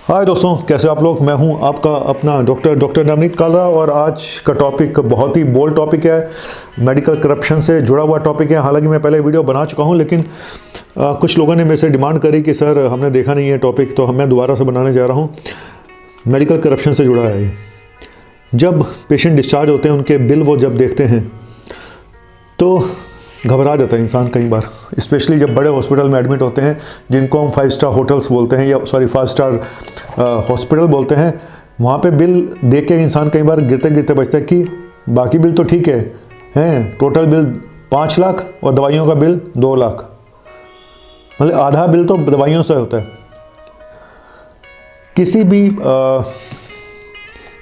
हाय दोस्तों, कैसे आप लोग। मैं हूं आपका अपना डॉक्टर नवनीत कालरा और आज का टॉपिक बहुत ही बोल्ड टॉपिक है, मेडिकल करप्शन से जुड़ा हुआ टॉपिक है। हालांकि मैं पहले वीडियो बना चुका हूं, लेकिन कुछ लोगों ने मेरे से डिमांड करी कि सर हमने देखा नहीं है टॉपिक, तो मैं दोबारा से बनाने जा रहा हूं। मेडिकल करप्शन से जुड़ा है। जब पेशेंट डिस्चार्ज होते हैं, उनके बिल वो जब देखते हैं तो घबरा जाता है इंसान कई बार, स्पेशली जब बड़े हॉस्पिटल में एडमिट होते हैं, जिनको हम 5 स्टार होटल्स बोलते हैं, या 5 स्टार हॉस्पिटल बोलते हैं। वहाँ पे बिल देख के इंसान कई बार गिरते गिरते बचता है कि बाकी बिल तो ठीक है, टोटल बिल 5 लाख और दवाइयों का बिल 2 लाख, मतलब आधा बिल तो दवाइयों से होता है। किसी भी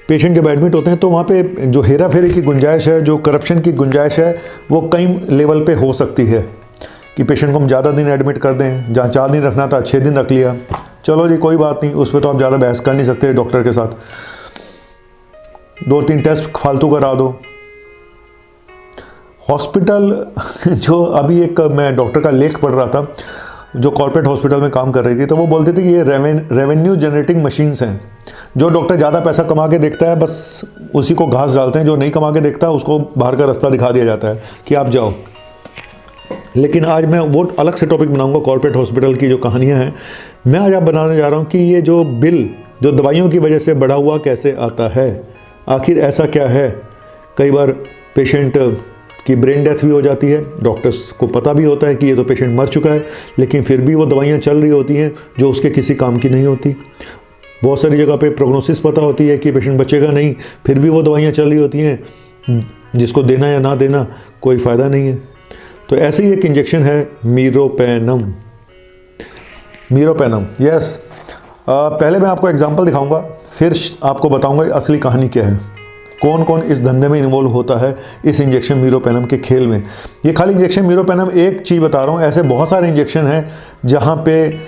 पेशेंट जब एडमिट होते हैं तो वहाँ पे जो हेरा फेरी की गुंजाइश है, जो करप्शन की गुंजाइश है, वो कई लेवल पे हो सकती है कि पेशेंट को हम ज़्यादा दिन एडमिट कर दें। जहाँ 4 दिन रखना था 6 दिन रख लिया, चलो जी कोई बात नहीं, उस पर तो आप ज़्यादा बहस कर नहीं सकते डॉक्टर के साथ। 2-3 टेस्ट फालतू करा दो। हॉस्पिटल जो अभी एक मैं डॉक्टर का लेख पढ़ रहा था जो कॉर्पोरेट हॉस्पिटल में काम कर रही थी, तो वो बोलते थे कि ये रेवेन्यू जनरेटिंग मशीन्स हैं। जो डॉक्टर ज़्यादा पैसा कमा के देखता है बस उसी को घास डालते हैं, जो नहीं कमा के देखता है उसको बाहर का रास्ता दिखा दिया जाता है कि आप जाओ। लेकिन आज मैं वो अलग से टॉपिक बनाऊंगा, कॉर्पोरेट हॉस्पिटल की जो कहानियां हैं। मैं आज आप बनाने जा रहा हूं कि ये जो बिल जो दवाइयों की वजह से बढ़ा हुआ कैसे आता है, आखिर ऐसा क्या है। कई बार पेशेंट की ब्रेन डेथ भी हो जाती है, डॉक्टर्स को पता भी होता है कि ये तो पेशेंट मर चुका है, लेकिन फिर भी वो दवाइयाँ चल रही होती हैं जो उसके किसी काम की नहीं होती। बहुत सारी जगह पे प्रोग्नोसिस पता होती है कि पेशेंट बचेगा नहीं, फिर भी वो दवाइयाँ चल रही होती हैं, जिसको देना या ना देना कोई फ़ायदा नहीं है। तो ऐसे ही एक इंजेक्शन है मीरोपेनम। यस, पहले मैं आपको एग्जांपल दिखाऊंगा, फिर आपको बताऊंगा असली कहानी क्या है, कौन कौन इस धंधे में इन्वॉल्व होता है इस इंजेक्शन मीरोपेनम के खेल में। ये खाली इंजेक्शन मीरोपेनम एक चीज़ बता रहा हूँ, ऐसे बहुत सारे इंजेक्शन हैं जहाँ पे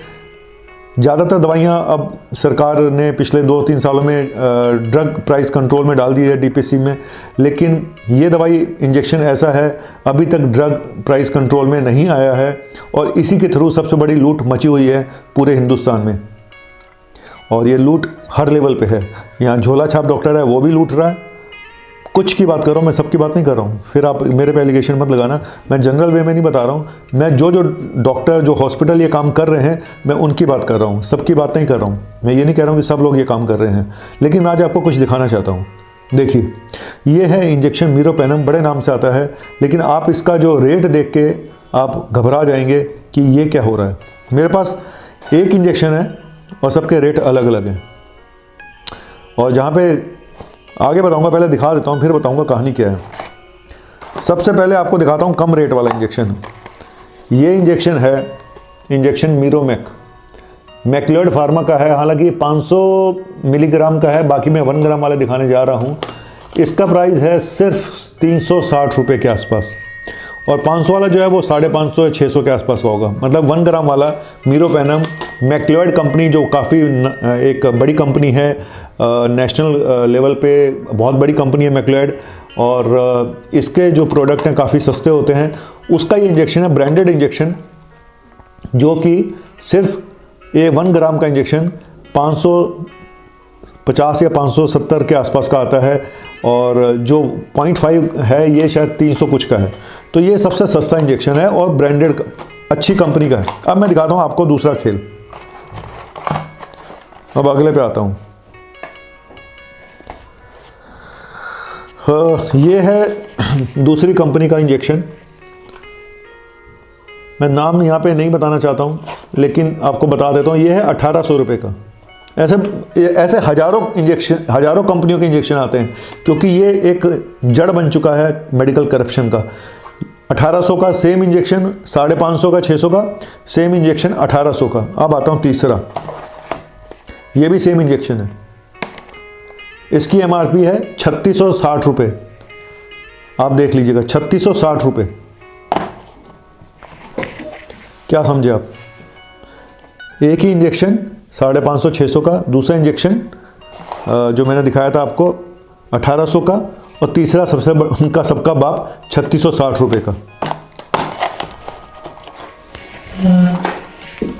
ज़्यादातर दवाइयाँ अब सरकार ने पिछले 2-3 सालों में ड्रग प्राइस कंट्रोल में डाल दी है, डीपीसी में। लेकिन ये दवाई इंजेक्शन ऐसा है अभी तक ड्रग प्राइस कंट्रोल में नहीं आया है, और इसी के थ्रू सबसे बड़ी लूट मची हुई है पूरे हिंदुस्तान में। और ये लूट हर लेवल पे है। यहाँ झोला छाप डॉक्टर है वो भी लूट रहा है। कुछ की बात कर रहा हूँ मैं, सबकी बात नहीं कर रहा हूँ, फिर आप मेरे पे एलिगेशन मत लगाना। मैं जनरल वे में नहीं बता रहा हूँ, मैं जो डॉक्टर जो हॉस्पिटल ये काम कर रहे हैं मैं उनकी बात कर रहा हूँ, सबकी बात नहीं कर रहा हूँ। मैं ये नहीं कह रहा हूँ कि सब लोग ये काम कर रहे हैं, लेकिन मैं आज आपको कुछ दिखाना चाहता हूँ। देखिए, ये है इंजेक्शन मीरोपेनम, बड़े नाम से आता है, लेकिन आप इसका जो रेट देख के आप घबरा जाएंगे कि ये क्या हो रहा है। मेरे पास एक इंजेक्शन है और सबके रेट अलग अलग हैं, और जहाँ पे आगे बताऊंगा, पहले दिखा देता हूं फिर बताऊंगा कहानी क्या है। सबसे पहले आपको दिखाता हूं कम रेट वाला इंजेक्शन। ये इंजेक्शन है इंजेक्शन मीरोमेक, मैक्लियोड फार्मा का है। हालांकि 500 मिलीग्राम का है, बाकी मैं 1 ग्राम वाला दिखाने जा रहा हूं। इसका प्राइस है सिर्फ 360 रुपये के आसपास, और 500 वाला जो है वो 550 या 600 के आसपास का होगा। मतलब 1 ग्राम वाला मीरोपेनम मैक्लियोड कंपनी, जो काफ़ी एक बड़ी कंपनी है, नेशनल लेवल पे बहुत बड़ी कंपनी है मैक्लियोड, और इसके जो प्रोडक्ट हैं काफ़ी सस्ते होते हैं। उसका ये इंजेक्शन है ब्रांडेड इंजेक्शन, जो कि सिर्फ 1 ग्राम का इंजेक्शन 550 या 570 के आसपास का आता है, और जो 0.5 है ये शायद 300 कुछ का है। तो ये सबसे सस्ता इंजेक्शन है और ब्रांडेड अच्छी कंपनी का है। अब मैं दिखाता हूँ आपको दूसरा खेल। अब अगले पे आता हूँ। ये है दूसरी कंपनी का इंजेक्शन। मैं नाम यहाँ पे नहीं बताना चाहता हूँ, लेकिन आपको बता देता हूँ, ये है 1800 रुपये का। ऐसे हजारों कंपनियों के इंजेक्शन आते हैं, क्योंकि ये एक जड़ बन चुका है मेडिकल करप्शन का। 1800 का सेम इंजेक्शन, 550 का, 600 का सेम इंजेक्शन 1800 का। अब आता हूँ तीसरा, ये भी सेम इंजेक्शन है। इसकी एमआरपी है 3660 रुपये। आप देख लीजिएगा, 3660 रुपये। क्या समझे आप? एक ही इंजेक्शन 550-600 का, दूसरा इंजेक्शन जो मैंने दिखाया था आपको 1800 का, और तीसरा सबसे उनका सबका बाप 3660 रुपये का।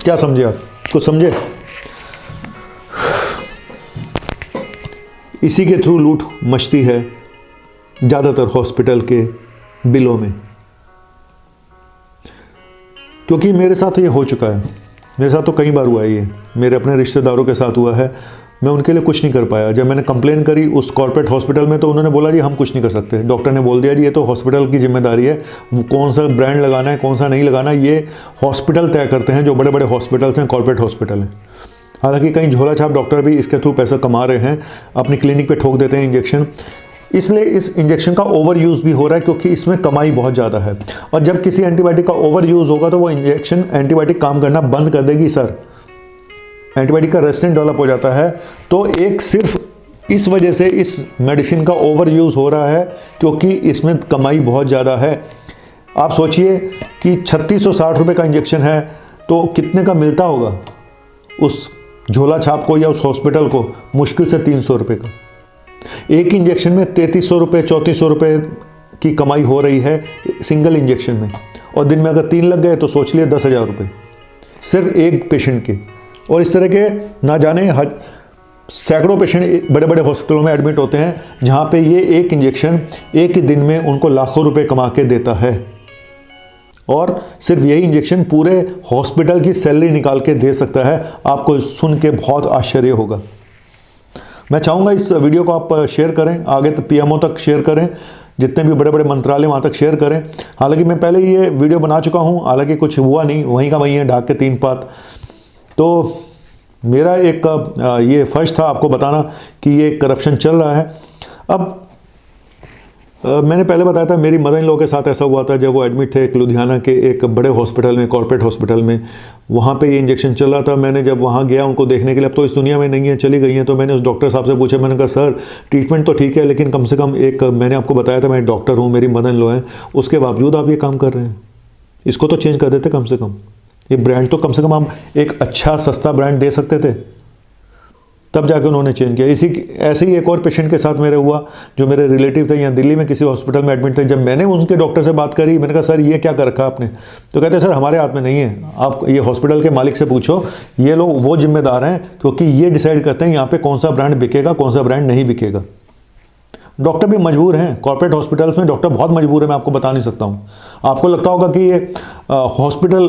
क्या समझे आप? कुछ समझे? इसी के थ्रू लूट मचती है ज़्यादातर हॉस्पिटल के बिलों में। क्योंकि मेरे साथ ये हो चुका है, मेरे साथ तो कई बार हुआ है, ये मेरे अपने रिश्तेदारों के साथ हुआ है। मैं उनके लिए कुछ नहीं कर पाया। जब मैंने कंप्लेन करी उस कॉर्पोरेट हॉस्पिटल में, तो उन्होंने बोला जी हम कुछ नहीं कर सकते। डॉक्टर ने बोल दिया जी ये तो हॉस्पिटल की जिम्मेदारी है, कौन सा ब्रांड लगाना है कौन सा नहीं लगाना ये हॉस्पिटल तय करते हैं, जो बड़े बड़े हॉस्पिटल्स हैं, कॉर्पोरेट हॉस्पिटल हैं। हालांकि कई झोला छाप डॉक्टर भी इसके थ्रू पैसा कमा रहे हैं, अपनी क्लिनिक पे ठोक देते हैं इंजेक्शन। इसलिए इस इंजेक्शन का ओवर यूज़ भी हो रहा है, क्योंकि इसमें कमाई बहुत ज़्यादा है। और जब किसी एंटीबायोटिक का ओवर यूज़ होगा तो वो इंजेक्शन एंटीबायोटिक काम करना बंद कर देगी सर, एंटीबायोटिक का रेजिस्टेंस डेवलप हो जाता है। तो एक सिर्फ इस वजह से इस मेडिसिन का ओवर यूज़ हो रहा है, क्योंकि इसमें कमाई बहुत ज़्यादा है। आप सोचिए कि 3660 रुपये का इंजेक्शन है तो कितने का मिलता होगा उस झोला छाप को या उस हॉस्पिटल को? मुश्किल से 300 रुपये का। एक इंजेक्शन में 3300 रुपये 3400 रुपये की कमाई हो रही है सिंगल इंजेक्शन में, और दिन में अगर 3 लग गए तो सोच लिए 10,000 रुपये सिर्फ एक पेशेंट के। और इस तरह के ना जाने सैकड़ों पेशेंट बड़े बड़े हॉस्पिटलों में एडमिट होते हैं, जहाँ पे ये एक इंजेक्शन एक ही दिन में उनको लाखों रुपए कमा के देता है। और सिर्फ यही इंजेक्शन पूरे हॉस्पिटल की सैलरी निकाल के दे सकता है। आपको सुन के बहुत आश्चर्य होगा। मैं चाहूँगा इस वीडियो को आप शेयर करें, आगे तक पीएमओ तक शेयर करें, जितने भी बड़े बड़े मंत्रालय वहाँ तक शेयर करें। हालांकि मैं पहले ये वीडियो बना चुका हूँ, हालांकि कुछ हुआ नहीं, वहीं का वहीं है, ढाक के 3 पात। तो मेरा एक ये फर्ज था आपको बताना कि ये करप्शन चल रहा है। अब मैंने पहले बताया था मेरी मदर इन लॉ के साथ ऐसा हुआ था जब वो एडमिट थे एक लुधियाना के एक बड़े हॉस्पिटल में, कॉर्पोरेट हॉस्पिटल में। वहाँ पे ये इंजेक्शन चल रहा था। मैंने जब वहाँ गया उनको देखने के लिए, अब तो इस दुनिया में नहीं है, चली गई हैं, तो मैंने उस डॉक्टर साहब से पूछा, मैंने कहा सर ट्रीटमेंट तो ठीक है लेकिन कम से कम एक, मैंने आपको बताया था मैं डॉक्टर हूँ, मेरी मदर इन लॉ है, उसके बावजूद आप ये काम कर रहे हैं, इसको तो चेंज कर देते कम से कम। ये ब्रांड तो कम से कम हम एक अच्छा सस्ता ब्रांड दे सकते थे। तब जाके उन्होंने चेंज किया। ऐसे ही एक और पेशेंट के साथ मेरे हुआ, जो मेरे रिलेटिव थे, यहाँ दिल्ली में किसी हॉस्पिटल में एडमिट थे। जब मैंने उनके डॉक्टर से बात करी, मैंने कहा सर ये क्या कर रखा आपने? तो कहते सर हमारे हाथ में नहीं है, आप ये हॉस्पिटल के मालिक से पूछो, ये लोग वो जिम्मेदार हैं क्योंकि ये डिसाइड करते हैं यहाँ पे कौन सा ब्रांड बिकेगा कौन सा ब्रांड नहीं बिकेगा। डॉक्टर भी मजबूर हैं, कॉर्पोरेट हॉस्पिटल्स में डॉक्टर बहुत मजबूर है, मैं आपको बता नहीं सकता हूँ। आपको लगता होगा कि ये हॉस्पिटल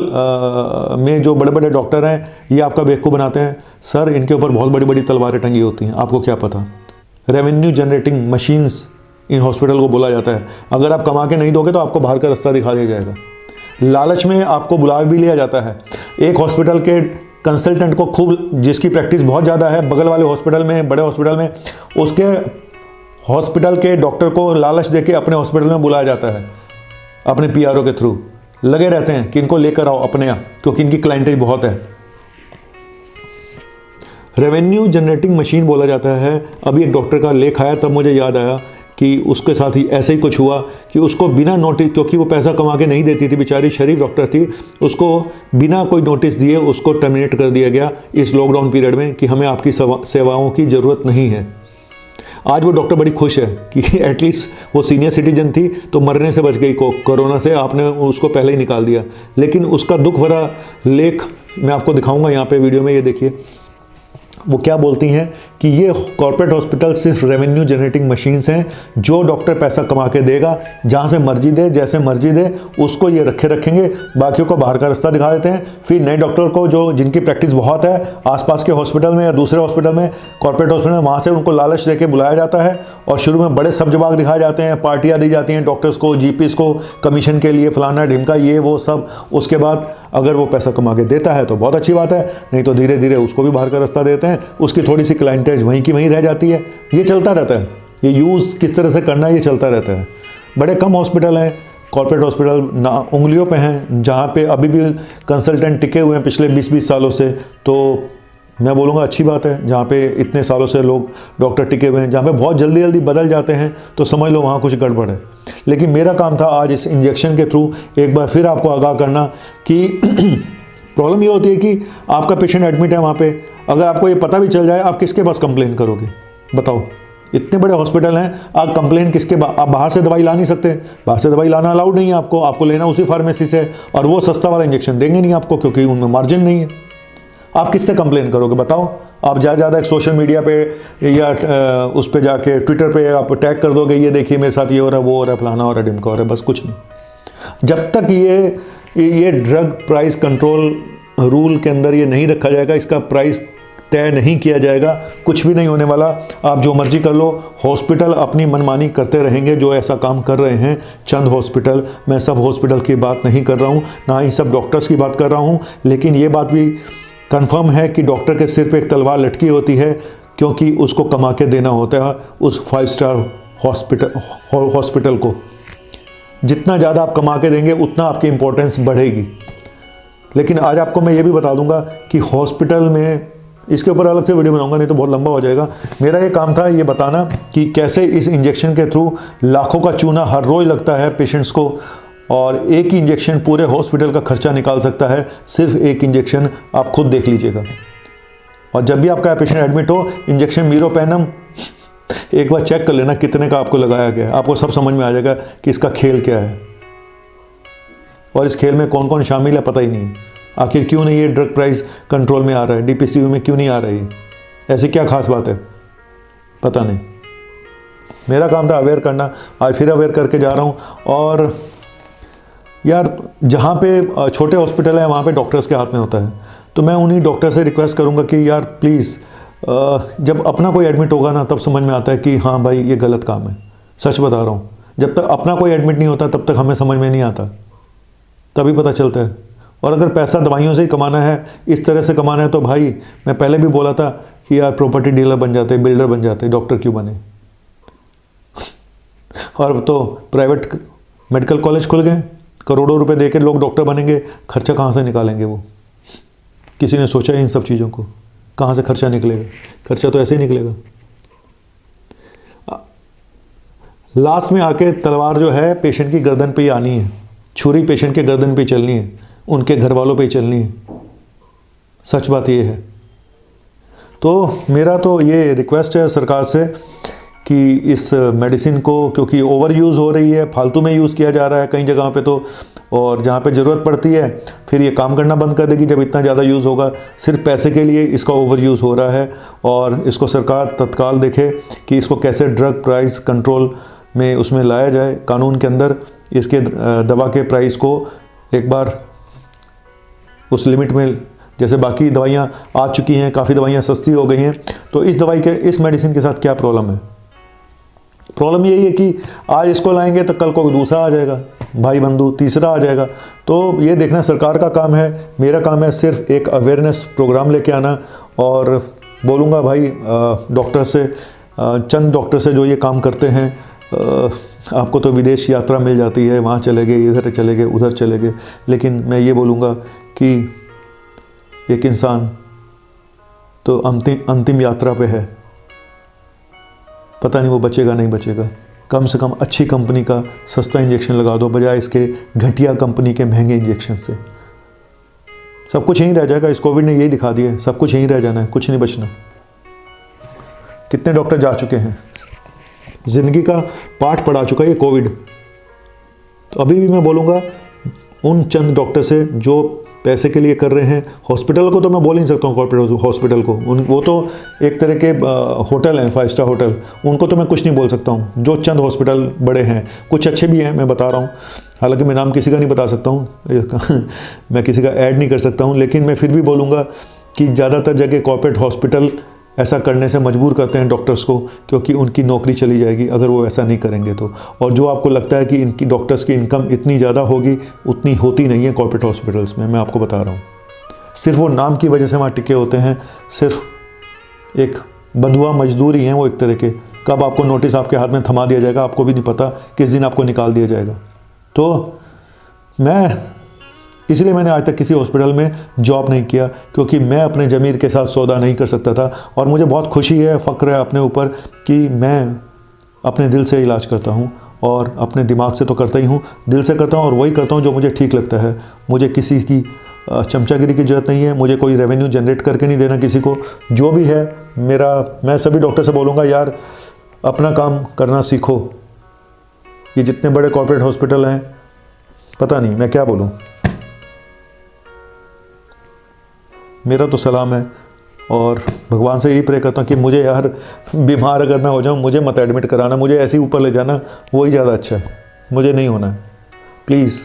में जो बड़े बड़े डॉक्टर हैं ये आपका बेवकूफ़ बनाते हैं। सर इनके ऊपर बहुत बड़ी बड़ी तलवारें टंगी होती हैं, आपको क्या पता। Revenue generating machines in hospital को बोला जाता है। अगर आप कमा के नहीं दोगे तो आपको बाहर का रास्ता दिखा दिया जाएगा। लालच में आपको बुला भी लिया जाता है। एक हॉस्पिटल के कंसल्टेंट को खूब, जिसकी प्रैक्टिस बहुत ज़्यादा है, बगल वाले हॉस्पिटल में, बड़े हॉस्पिटल में, उसके हॉस्पिटल के डॉक्टर को लालच देके अपने हॉस्पिटल में बुलाया जाता है, अपने पीआरओ के थ्रू लगे रहते हैं कि इनको लेकर आओ अपने यहाँ, क्योंकि इनकी क्लाइंटेज बहुत है। रेवेन्यू जनरेटिंग मशीन बोला जाता है। अभी एक डॉक्टर का लेख आया, तब मुझे याद आया कि उसके साथ ही ऐसे ही कुछ हुआ कि उसको बिना नोटिस, क्योंकि वो पैसा कमा के नहीं देती थी, बेचारी शरीफ डॉक्टर थी, उसको बिना कोई नोटिस दिए उसको टर्मिनेट कर दिया गया इस लॉकडाउन पीरियड में कि हमें आपकी सेवाओं की ज़रूरत नहीं है। आज वो डॉक्टर बड़ी खुश है कि एटलीस्ट वो सीनियर सिटीजन थी तो मरने से बच गई कोरोना से, आपने उसको पहले ही निकाल दिया। लेकिन उसका दुख भरा लेख मैं आपको दिखाऊंगा यहाँ पे वीडियो में, ये देखिए वो क्या बोलती हैं कि ये कॉर्पोरेट हॉस्पिटल सिर्फ रेवेन्यू जनरेटिंग मशीन्स हैं, जो डॉक्टर पैसा कमा के देगा, जहाँ से मर्जी दे, जैसे मर्जी दे, उसको ये रखेंगे, बाकियों को बाहर का रास्ता दिखा देते हैं। फिर नए डॉक्टर को, जो जिनकी प्रैक्टिस बहुत है, आसपास के हॉस्पिटल में या दूसरे हॉस्पिटल में, कॉर्पोरेट हॉस्पिटल में, वहाँ से उनको लालच देके बुलाया जाता है और शुरू में बड़े सब जवाब दिखाए जाते हैं, पार्टियाँ दी जाती हैं डॉक्टर्स को, जीपीस को, कमीशन के लिए फलाना ढिमका, ये वो सब। उसके बाद अगर वो पैसा कमा के देता है तो बहुत अच्छी बात है, नहीं तो धीरे धीरे उसको भी बाहर का रास्ता देते हैं, उसकी थोड़ी सी क्लाइंटेज वहीं की वहीं रह जाती है। ये चलता रहता है, ये यूज़ किस तरह से करना है ये चलता रहता है। बड़े कम हॉस्पिटल हैं, कॉर्पोरेट हॉस्पिटल ना उंगलियों पे हैं, जहाँ पे अभी भी कंसल्टेंट टिके हुए हैं पिछले 20-20 सालों से। तो मैं बोलूँगा अच्छी बात है, जहाँ पे इतने सालों से लोग डॉक्टर टिके हुए हैं। जहाँ पे बहुत जल्दी जल्दी बदल जाते हैं तो समझ लो वहाँ कुछ गड़बड़ है। लेकिन मेरा काम था आज इस इंजेक्शन के थ्रू एक बार फिर आपको आगाह करना कि प्रॉब्लम ये होती है कि आपका पेशेंट एडमिट है वहाँ पे, अगर आपको ये पता भी चल जाए, आप किसके पास कंप्लेन करोगे बताओ? इतने बड़े हॉस्पिटल हैं, आप कंप्लेन किसके आप बाहर से दवाई ला नहीं सकते, बाहर से दवाई लाना अलाउड नहीं है आपको लेना उसी फार्मेसी से, और वो सस्ता वाला इंजेक्शन देंगे नहीं आपको क्योंकि उनमें मार्जिन नहीं है। आप किससे कंप्लेन करोगे बताओ? आप ज़्यादा एक सोशल मीडिया पे या उस पे जाके ट्विटर पे आप टैग कर दोगे, ये देखिए मेरे साथ ये हो रहा है, वो हो रहा है, फलाना हो रहा है, ढिमका हो रहा है, बस कुछ नहीं। जब तक ये ड्रग प्राइस कंट्रोल रूल के अंदर ये नहीं रखा जाएगा, इसका प्राइस तय नहीं किया जाएगा, कुछ भी नहीं होने वाला। आप जो मर्जी कर लो, हॉस्पिटल अपनी मनमानी करते रहेंगे जो ऐसा काम कर रहे हैं। चंद हॉस्पिटल, मैं सब हॉस्पिटल की बात नहीं कर रहा हूँ, ना ही सब डॉक्टर्स की बात कर रहा हूँ, लेकिन ये बात भी कंफर्म है कि डॉक्टर के सिर पे एक तलवार लटकी होती है, क्योंकि उसको कमा के देना होता है उस 5 स्टार हॉस्पिटल को। जितना ज़्यादा आप कमा के देंगे उतना आपकी इम्पोर्टेंस बढ़ेगी। लेकिन आज आपको मैं ये भी बता दूंगा कि हॉस्पिटल में, इसके ऊपर अलग से वीडियो बनाऊंगा, नहीं तो बहुत लंबा हो जाएगा। मेरा ये काम था ये बताना कि कैसे इस इंजेक्शन के थ्रू लाखों का चूना हर रोज़ लगता है पेशेंट्स को, और एक ही इंजेक्शन पूरे हॉस्पिटल का खर्चा निकाल सकता है। सिर्फ एक इंजेक्शन, आप खुद देख लीजिएगा। और जब भी आपका पेशेंट एडमिट हो, इंजेक्शन मीरोपेनम एक बार चेक कर लेना कितने का आपको लगाया गया है। आपको सब समझ में आ जाएगा कि इसका खेल क्या है, और इस खेल में कौन कौन शामिल है पता ही नहीं है। आखिर क्यों नहीं ये ड्रग प्राइस कंट्रोल में आ रहा है, डीपीसीयू में क्यों नहीं आ रही है, ऐसी क्या खास बात है, पता नहीं। मेरा काम था अवेयर करना, आज फिर अवेयर करके जा रहा हूँ। और यार, जहाँ पे छोटे हॉस्पिटल हैं वहाँ पे डॉक्टर्स के हाथ में होता है, तो मैं उन्हीं डॉक्टर से रिक्वेस्ट करूँगा कि यार प्लीज़, जब अपना कोई एडमिट होगा ना, तब समझ में आता है कि हाँ भाई ये गलत काम है। सच बता रहा हूँ, जब तक अपना कोई एडमिट नहीं होता तब तक हमें समझ में नहीं आता, तभी पता चलता है। और अगर पैसा दवाइयों से ही कमाना है, इस तरह से कमाना है, तो भाई मैं पहले भी बोला था कि यार प्रॉपर्टी डीलर बन जाते, बिल्डर बन जाते, डॉक्टर क्यों बने। और अब तो प्राइवेट मेडिकल कॉलेज खुल गए, करोड़ों रुपए देके लोग डॉक्टर बनेंगे, खर्चा कहाँ से निकालेंगे वो? किसी ने सोचा इन सब चीज़ों को? कहाँ से खर्चा निकलेगा? खर्चा तो ऐसे ही निकलेगा। लास्ट में आके तलवार जो है पेशेंट की गर्दन पे ही आनी है, छुरी पेशेंट के गर्दन पे चलनी है, उनके घर वालों पे ही चलनी है। सच बात ये है। तो मेरा तो ये रिक्वेस्ट है सरकार से कि इस मेडिसिन को, क्योंकि ओवर यूज़ हो रही है, फालतू में यूज़ किया जा रहा है कई जगह पे तो, और जहाँ पे ज़रूरत पड़ती है फिर ये काम करना बंद कर देगी जब इतना ज़्यादा यूज़ होगा। सिर्फ पैसे के लिए इसका ओवर यूज़ हो रहा है, और इसको सरकार तत्काल देखे कि इसको कैसे ड्रग प्राइस कंट्रोल में उसमें लाया जाए, कानून के अंदर इसके दवा के प्राइस को एक बार उस लिमिट में, जैसे बाकी दवाइयाँ आ चुकी हैं, काफ़ी दवाइयाँ सस्ती हो गई हैं, तो इस मेडिसिन के साथ क्या प्रॉब्लम है? प्रॉब्लम यही है कि आज इसको लाएंगे तो कल को दूसरा आ जाएगा, भाई बंधु तीसरा आ जाएगा। तो ये देखना सरकार का काम है, मेरा काम है सिर्फ एक अवेयरनेस प्रोग्राम लेके आना। और बोलूँगा भाई डॉक्टर से, चंद डॉक्टर से जो ये काम करते हैं, आपको तो विदेश यात्रा मिल जाती है, वहाँ चले गए, इधर चले गए, उधर चले गए, लेकिन मैं ये बोलूँगा कि एक इंसान तो अंतिम यात्रा पे है, पता नहीं वो बचेगा नहीं बचेगा। कम से कम अच्छी कंपनी का सस्ता इंजेक्शन लगा दो, बजाय इसके घटिया कंपनी के महंगे इंजेक्शन से। सब कुछ यहीं रह जाएगा, इस कोविड ने यही दिखा दिया है, सब कुछ यहीं रह जाना है, कुछ नहीं बचना। कितने डॉक्टर जा चुके हैं, जिंदगी का पाठ पढ़ा चुका है ये कोविड। तो अभी भी मैं बोलूँगा उन चंद डॉक्टर से जो पैसे के लिए कर रहे हैं, हॉस्पिटल को तो मैं बोल नहीं सकता हूँ, कॉर्पोरेट हॉस्पिटल को, वो तो एक तरह के होटल हैं, 5 स्टार होटल, उनको तो मैं कुछ नहीं बोल सकता हूँ। जो चंद हॉस्पिटल बड़े हैं, कुछ अच्छे भी हैं, मैं बता रहा हूँ, हालांकि मैं नाम किसी का नहीं बता सकता हूँ मैं किसी का ऐड नहीं कर सकता हूँ, लेकिन मैं फिर भी बोलूँगा कि ज़्यादातर जगह कॉर्पोरेट हॉस्पिटल ऐसा करने से मजबूर करते हैं डॉक्टर्स को, क्योंकि उनकी नौकरी चली जाएगी अगर वो ऐसा नहीं करेंगे तो। और जो आपको लगता है कि इनकी डॉक्टर्स की इनकम इतनी ज़्यादा होगी, उतनी होती नहीं है कॉर्पोरेट हॉस्पिटल्स में, मैं आपको बता रहा हूँ। सिर्फ वो नाम की वजह से वहाँ टिके होते हैं, सिर्फ एक बंधुआ मजदूर ही हैं वो एक तरह के। कब आपको नोटिस आपके हाथ में थमा दिया जाएगा आपको भी नहीं पता, किस दिन आपको निकाल दिया जाएगा। तो इसलिए मैंने आज तक किसी हॉस्पिटल में जॉब नहीं किया, क्योंकि मैं अपने ज़मीर के साथ सौदा नहीं कर सकता था। और मुझे बहुत खुशी है, फ़ख्र है अपने ऊपर कि मैं अपने दिल से इलाज करता हूँ, और अपने दिमाग से तो करता ही हूँ, दिल से करता हूँ, और वही करता हूँ जो मुझे ठीक लगता है। मुझे किसी की चमचागिरी की ज़रूरत नहीं है, मुझे कोई रेवेन्यू जनरेट करके नहीं देना किसी को। जो भी है मैं सभी डॉक्टर से बोलूँगा, यार अपना काम करना सीखो। ये जितने बड़े कॉर्पोरेट हॉस्पिटल हैं, पता नहीं मैं क्या बोलूँ। मेरा तो सलाम है और भगवान से यही प्रे करता हूँ कि मुझे यार बीमार अगर मैं हो जाऊँ, मुझे मत एडमिट कराना, मुझे ऐसे ही ऊपर ले जाना, वही ज़्यादा अच्छा है, मुझे नहीं होना है प्लीज़।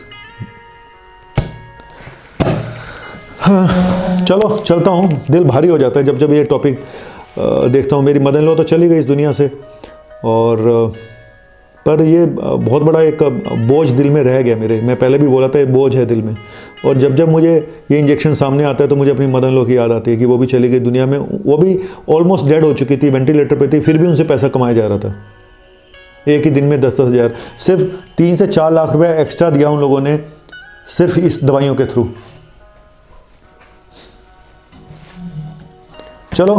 हाँ, चलो चलता हूँ, दिल भारी हो जाता है जब जब ये टॉपिक देखता हूँ। मेरी मदर इन लॉ तो चली गई इस दुनिया से, और पर ये बहुत बड़ा एक बोझ दिल में रह गया मेरे। मैं पहले भी बोला था, ये बोझ है दिल में। और जब जब मुझे ये इंजेक्शन सामने आता है तो मुझे अपनी मदर इन लॉ की याद आती है कि वो भी चली गई दुनिया में, वो भी ऑलमोस्ट डेड हो चुकी थी, वेंटिलेटर पे थी, फिर भी उनसे पैसा कमाया जा रहा था। एक ही दिन में 10-10 हज़ार, सिर्फ 3 से 4 लाख रुपये एक्स्ट्रा दिया उन लोगों ने सिर्फ इस दवाइयों के थ्रू। चलो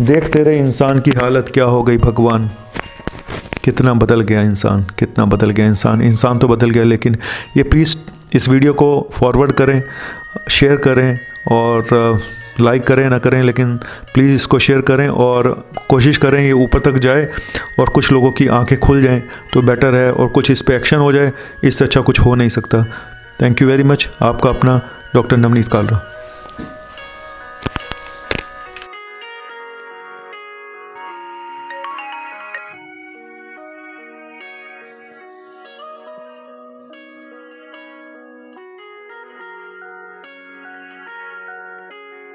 देखते रहे इंसान की हालत क्या हो गई। भगवान, कितना बदल गया इंसान, कितना बदल गया इंसान। इंसान तो बदल गया, लेकिन ये प्लीज़ इस वीडियो को फॉरवर्ड करें, शेयर करें, और लाइक करें ना करें, लेकिन प्लीज़ इसको शेयर करें और कोशिश करें ये ऊपर तक जाए और कुछ लोगों की आंखें खुल जाएं तो बेटर है, और कुछ इस पे एक्शन हो जाए। इससे अच्छा कुछ हो नहीं सकता। Thank you very much. आपका अपना डॉक्टर नवनीत कालरा।